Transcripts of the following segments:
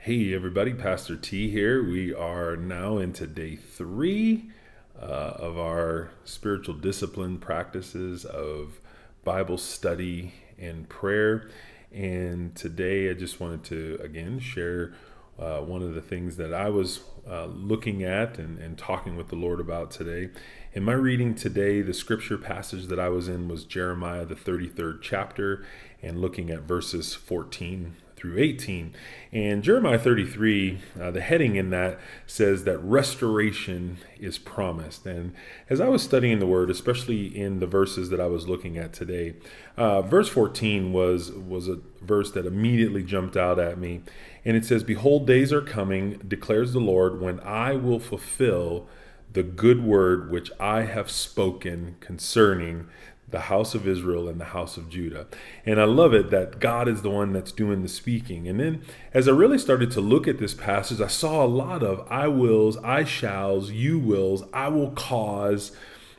Hey everybody, Pastor T here. We are now into day 3 of our spiritual discipline practices of Bible study and prayer. And today I just wanted to again share one of the things that I was looking at and talking with the Lord about today. In my reading today, the scripture passage that I was in was Jeremiah, the 33rd chapter, and looking at verses 14 through 18. And Jeremiah 33, the heading in that says that restoration is promised. And as I was studying the word, especially in the verses that I was looking at today, verse 14 was a verse that immediately jumped out at me. And it says, "Behold, days are coming, declares the Lord, when I will fulfill the good word which I have spoken concerning the house of Israel and the house of Judah." And I love it that God is the one that's doing the speaking. And then as I really started to look at this passage, I saw a lot of I wills, I shalls, you wills, I will cause.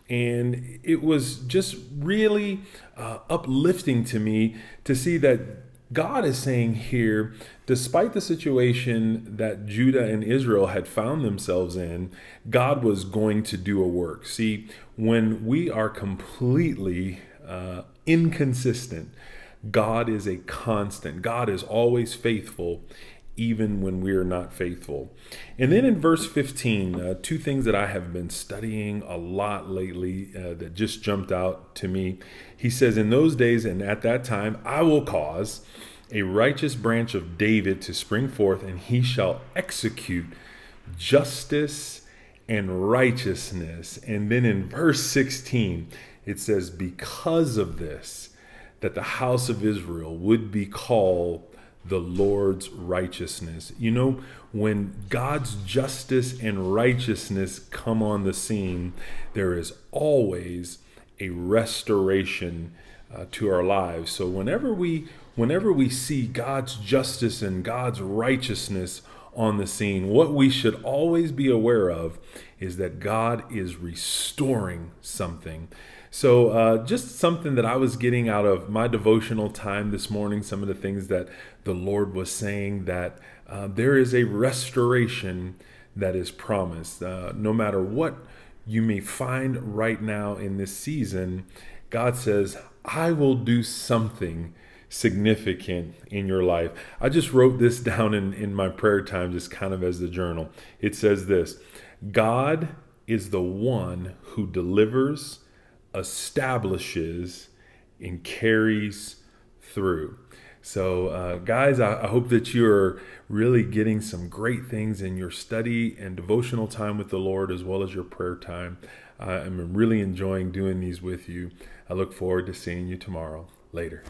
And it was just really uplifting to me to see that God is saying here, despite the situation that Judah and Israel had found themselves in, God was going to do a work. See, when we are completely inconsistent, God is a constant. God is always faithful, even when we are not faithful. And then in verse 15, two things that I have been studying a lot lately that just jumped out to me. He says, "In those days and at that time, I will cause a righteous branch of David to spring forth, and he shall execute justice and righteousness." And then in verse 16, it says, "Because of this, that the house of Israel would be called the Lord's righteousness." You know, when God's justice and righteousness come on the scene, there is always a restoration to our lives. So whenever we see God's justice and God's righteousness on the scene, what we should always be aware of is that God is restoring something. So just something that I was getting out of my devotional time this morning, some of the things that the Lord was saying, that there is a restoration that is promised. No matter what you may find right now in this season, God says, I will do something significant in your life. I just wrote this down in my prayer time, just kind of as the journal. It says this: God is the one who delivers, establishes, and carries through. So, guys, I hope that you're really getting some great things in your study and devotional time with the Lord, as well as your prayer time. I'm really enjoying doing these with you. I look forward to seeing you tomorrow. Later.